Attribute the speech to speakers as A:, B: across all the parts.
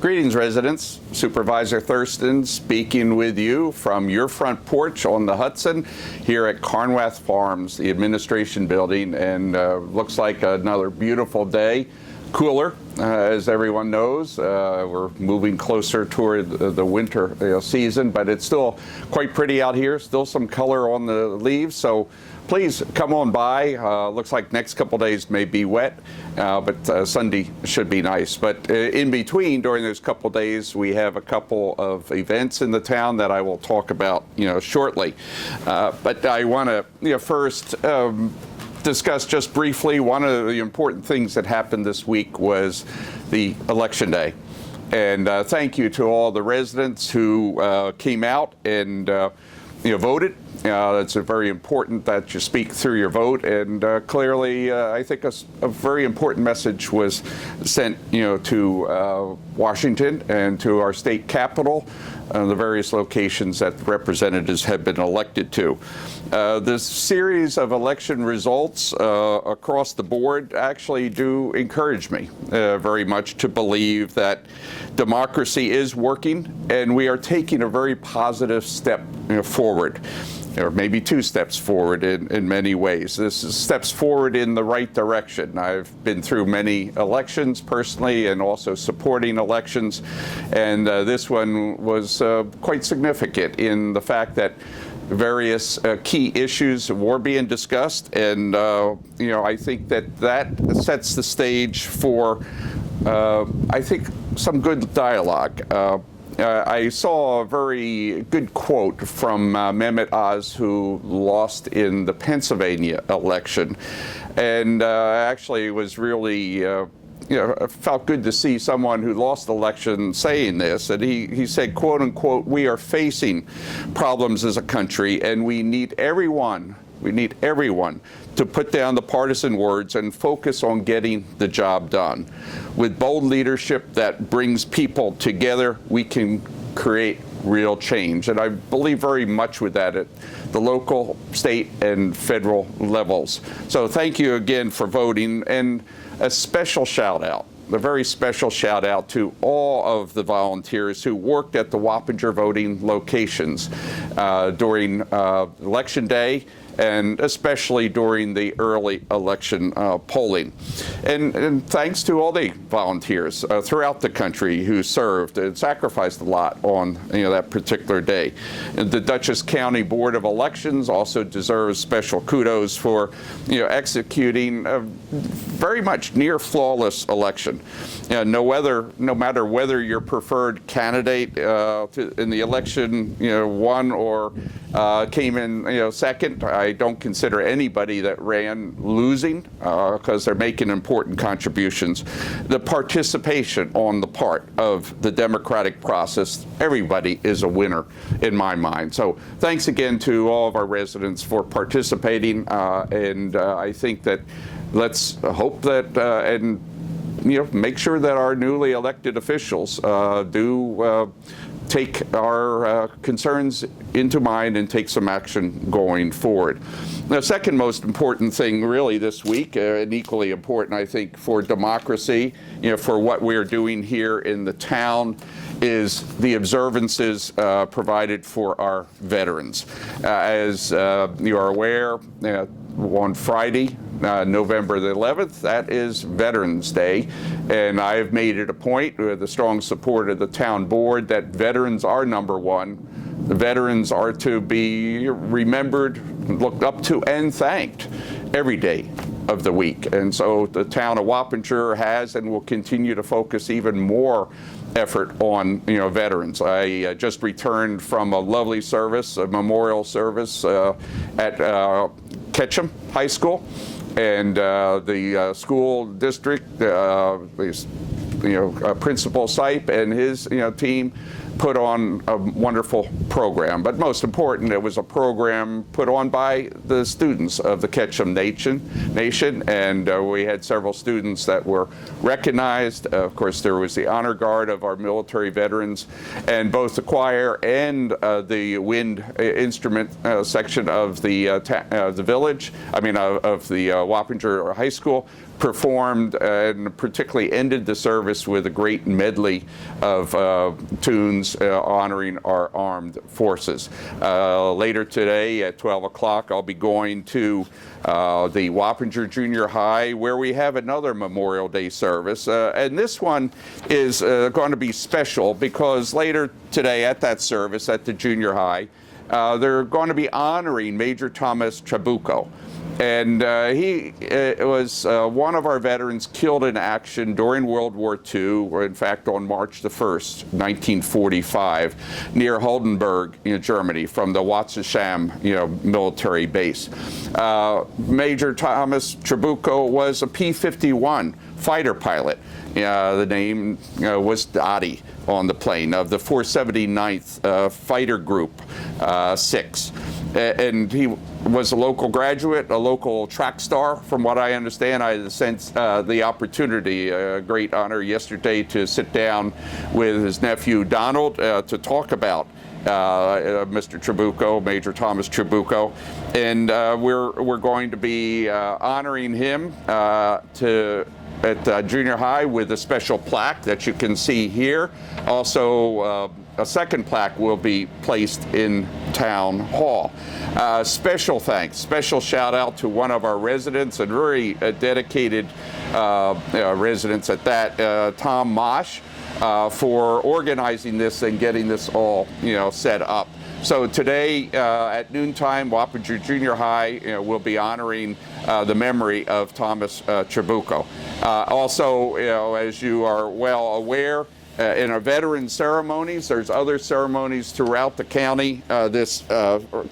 A: Greetings, residents. Supervisor Thurston speaking with you from your front porch on the Hudson here at Carnwath Farms, the administration building, and looks like another beautiful day. Cooler, as everyone knows. We're moving closer toward the winter season, but it's still quite pretty out here. Still some color on the leaves, so please come on by. Looks like next couple days may be wet, but Sunday should be nice. But in between, during those couple days, we have a couple of events in the town that I will talk about, shortly. But I want to, first discuss just briefly one of the important things that happened this week was the election day. And thank you to all the residents who came out and voted. It's very important that you speak through your vote, and clearly I think a very important message was sent to Washington and to our state capitol, the various locations that the representatives have been elected to. This series of election results across the board actually do encourage me very much to believe that democracy is working, and we are taking a very positive step forward. Or maybe two steps forward in many ways. This is steps forward in the right direction. I've been through many elections personally and also supporting elections, and this one was quite significant in the fact that various key issues were being discussed, and I think that sets the stage for I think some good dialogue. I saw a very good quote from Mehmet Oz, who lost in the Pennsylvania election, and actually was really, felt good to see someone who lost the election saying this. And he said, quote unquote, "We are facing problems as a country, and we need everyone to put down the partisan words and focus on getting the job done. With bold leadership that brings people together, we can create real change." And I believe very much with that at the local, state, and federal levels. So thank you again for voting, and a special shout out. A very special shout out to all of the volunteers who worked at the Wappinger voting locations during Election Day, and especially during the early election polling. And thanks to all the volunteers throughout the country who served and sacrificed a lot on that particular day. And the Dutchess County Board of Elections also deserves special kudos for executing a very much near flawless election. No matter whether your preferred candidate in the election won or came in second, I don't consider anybody that ran losing because they're making important contributions. The participation on the part of the democratic process, everybody is a winner in my mind. So thanks again to all of our residents for participating, and I think that let's hope that and make sure that our newly elected officials do take our concerns into mind and take some action going forward. The second most important thing really this week, and equally important I think for democracy, for what we're doing here in the town, is the observances provided for our veterans. As you are aware, on Friday, November the 11th, that is Veterans Day, and I have made it a point with the strong support of the town board that veterans are number one. The veterans are to be remembered, looked up to, and thanked every day of the week. And so the town of Wappinger has and will continue to focus even more effort on veterans. I just returned from a lovely service, a memorial service at Ketchum High School, and the school district, Principal Sipe and his team put on a wonderful program. But most important, it was a program put on by the students of the Ketchum Nation, and we had several students that were recognized. Of course, there was the honor guard of our military veterans, and both the choir and the wind instrument section of the village, of the Wappinger High School, performed and particularly ended the service with a great medley of tunes honoring our armed forces. Later today at 12 o'clock, I'll be going to the Wappinger Junior High, where we have another Memorial Day service. And this one is going to be special because later today at that service at the junior high, they're going to be honoring Major Thomas Trabucco. And he was one of our veterans killed in action during World War II, or in fact on March the 1st, 1945, near Holdenberg, Germany, from the Watzesham, military base. Major Thomas Trabucco was a P-51 fighter pilot. The name was Dottie on the plane of the 479th Fighter Group 6. And he was a local graduate, a local track star, from what I understand. I had the opportunity, a great honor yesterday, to sit down with his nephew Donald to talk about Mr. Trabucco, Major Thomas Trabucco, and we're going to be honoring him at junior high with a special plaque that you can see here. Also, a second plaque will be placed in Town Hall. Special thanks, special shout out to one of our residents, and very dedicated residents at that, Tom Mosh, for organizing this and getting this all set up. So today at noontime, Wappinger Junior High will be honoring the memory of Thomas Trabucco. Also, as you are well aware, in our veteran ceremonies, there's other ceremonies throughout the county this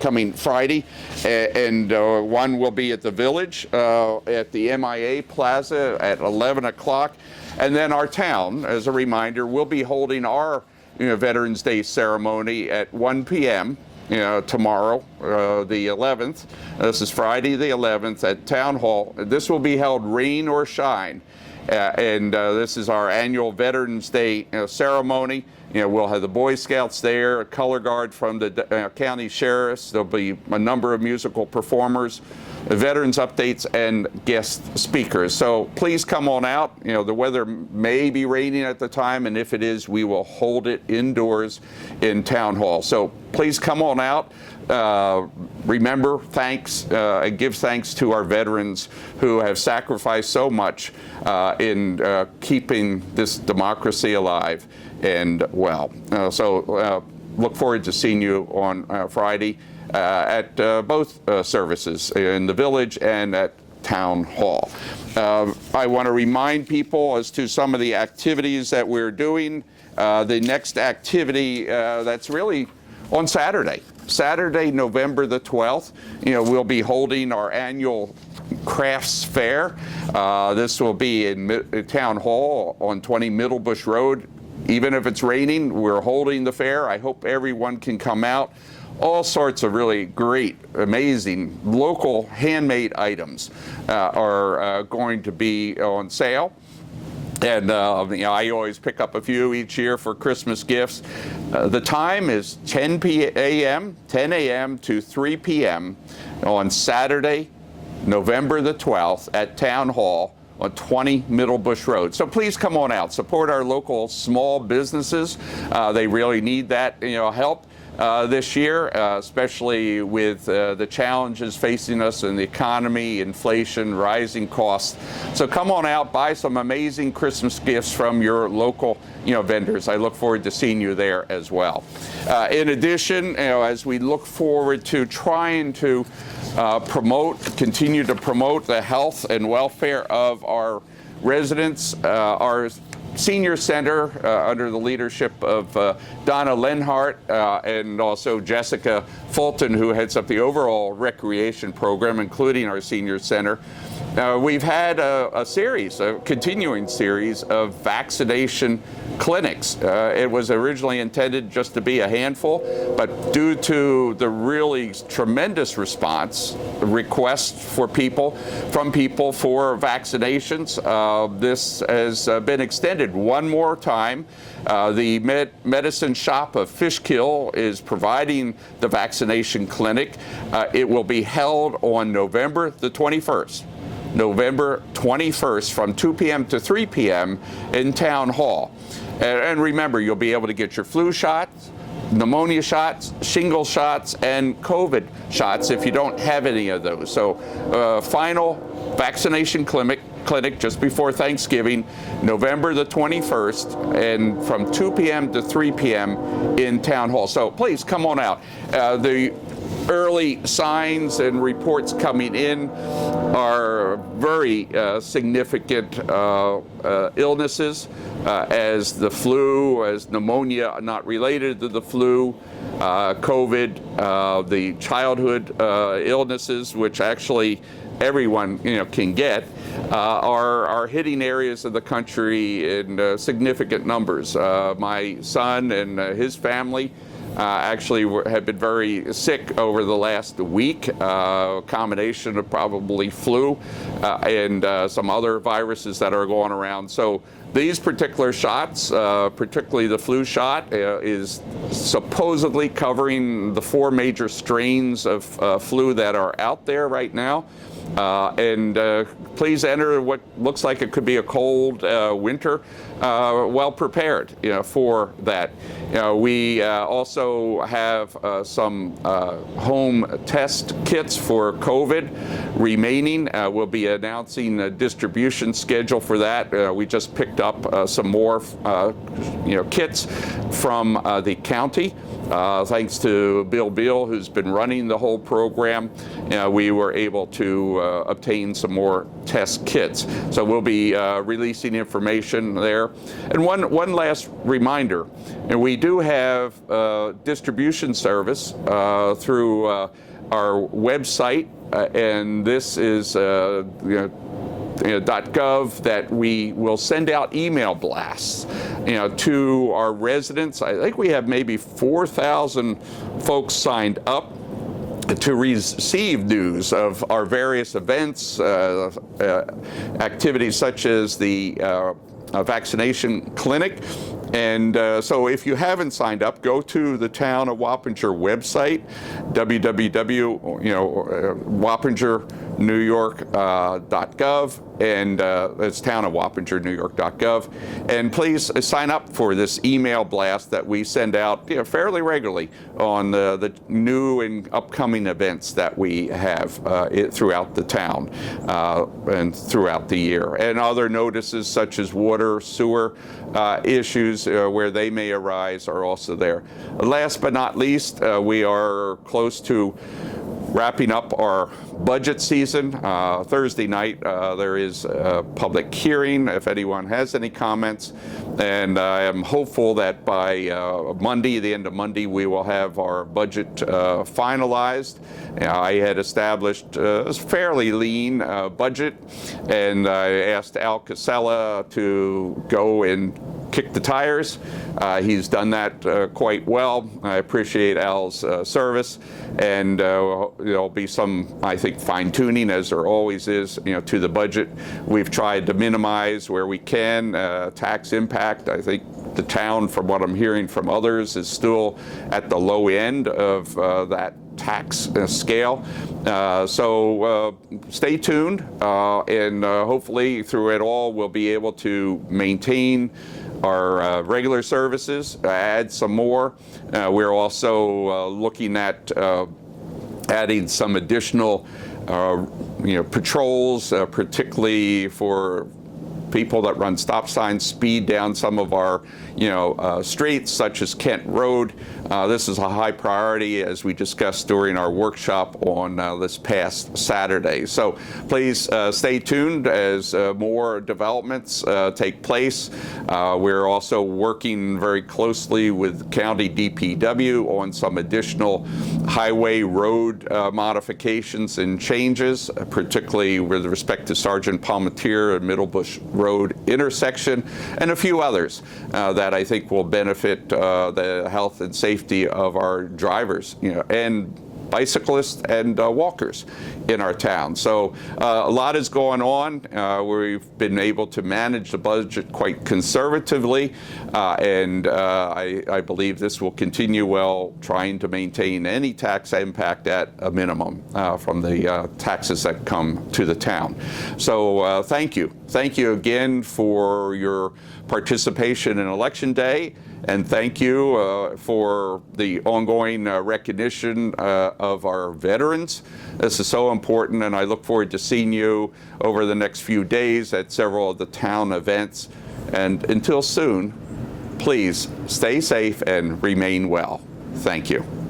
A: coming Friday, and one will be at the village at the MIA Plaza at 11 o'clock. And then our town, as a reminder, will be holding our Veterans Day ceremony at 1 p.m. Tomorrow, the 11th. This is Friday the 11th at Town Hall. This will be held rain or shine. And this is our annual Veterans Day ceremony. We'll have the Boy Scouts there, a color guard from the county sheriffs. There'll be a number of musical performers, veterans updates, and guest speakers. So please come on out. The weather may be raining at the time, and if it is, we will hold it indoors in Town Hall. So please come on out. Remember, thanks, and give thanks to our veterans who have sacrificed so much in keeping this democracy alive and well. Look forward to seeing you on Friday at both services in the village and at Town Hall. I want to remind people as to some of the activities that we're doing. The next activity that's really on Saturday, November the 12th, we'll be holding our annual crafts fair. This will be in Town Hall on 20 Middlebush Road. Even if it's raining, we're holding the fair. I hope everyone can come out. All sorts of really great, amazing, local handmade items are going to be on sale. And I always pick up a few each year for Christmas gifts. The time is 10 a.m. to 3 p.m. on Saturday, November the 12th at Town Hall on 20 Middlebush Road. So please come on out, support our local small businesses. They really need that help this year, especially with the challenges facing us in the economy, inflation, rising costs. So come on out, buy some amazing Christmas gifts from your local vendors. I look forward to seeing you there as well. In addition, as we look forward to trying to continue to promote the health and welfare of our residents, our Senior Center under the leadership of Donna Lenhart and also Jessica Fulton, who heads up the overall recreation program, including our Senior Center, We've had a continuing series of vaccination clinics. It was originally intended just to be a handful, but due to the really tremendous response, requests from people for vaccinations, this has been extended one more time. The medicine shop of Fishkill is providing the vaccination clinic. It will be held on November the 21st. November 21st from 2 p.m. to 3 p.m. in Town Hall. And remember, you'll be able to get your flu shots, pneumonia shots, shingle shots, and COVID shots if you don't have any of those. So final vaccination clinic just before Thanksgiving, November the 21st, and from 2 p.m. to 3 p.m. in Town Hall. So please come on out. The early signs and reports coming in are very significant illnesses, as the flu, as pneumonia not related to the flu, COVID, the childhood illnesses, which actually everyone can get, are hitting areas of the country in significant numbers. My son and his family actually have been very sick over the last week, combination of probably flu and some other viruses that are going around. So these particular shots, particularly the flu shot, is supposedly covering the 4 major strains of flu that are out there right now. Please enter what looks like it could be a cold winter, well prepared, for that. We also have some home test kits for COVID remaining. We'll be announcing a distribution schedule for that. We just picked up some more, kits from the county. Thanks to Bill Beal, who's been running the whole program, we were able to obtain some more test kits. So we'll be releasing information there. And one last reminder, we do have distribution service through our website, and this is .gov, that we will send out email blasts, to our residents. I think we have maybe 4,000 folks signed up to receive news of our various events, activities such as the Vaccination Clinic. And so if you haven't signed up, go to the Town of Wappinger website, www.wappingernewyork.gov, and it's Town of Wappingernewyork.gov. And please sign up for this email blast that we send out fairly regularly on the new and upcoming events that we have throughout the town and throughout the year. And other notices such as water, sewer issues where they may arise are also there. Last but not least, we are close to wrapping up our budget season. Thursday night there is a public hearing if anyone has any comments, and I am hopeful that by Monday, the end of Monday, we will have our budget finalized. I had established a fairly lean budget, and I asked Al Casella to go and kick the tires. He's done that quite well. I appreciate Al's service, and there'll be some, I think, fine-tuning, as there always is, to the budget. We've tried to minimize where we can tax impact. I think the town, from what I'm hearing from others, is still at the low end of that tax scale. So stay tuned, and hopefully through it all we'll be able to maintain our regular services, add some more. We're also looking at adding some additional patrols, particularly for people that run stop signs, speed down some of our, streets, such as Kent Road. This is a high priority, as we discussed during our workshop on this past Saturday. So please stay tuned as more developments take place. We're also working very closely with County DPW on some additional highway road modifications and changes, particularly with respect to Sergeant Palmatier and Middlebush Road intersection, and a few others that I think will benefit the health and safety of our drivers, and bicyclists and walkers in our town. So a lot is going on. We've been able to manage the budget quite conservatively, and I believe this will continue well, trying to maintain any tax impact at a minimum from the taxes that come to the town. So thank you. Thank you again for your participation in Election Day. And thank you for the ongoing recognition of our veterans. This is so important, and I look forward to seeing you over the next few days at several of the town events. And until soon, please stay safe and remain well. Thank you.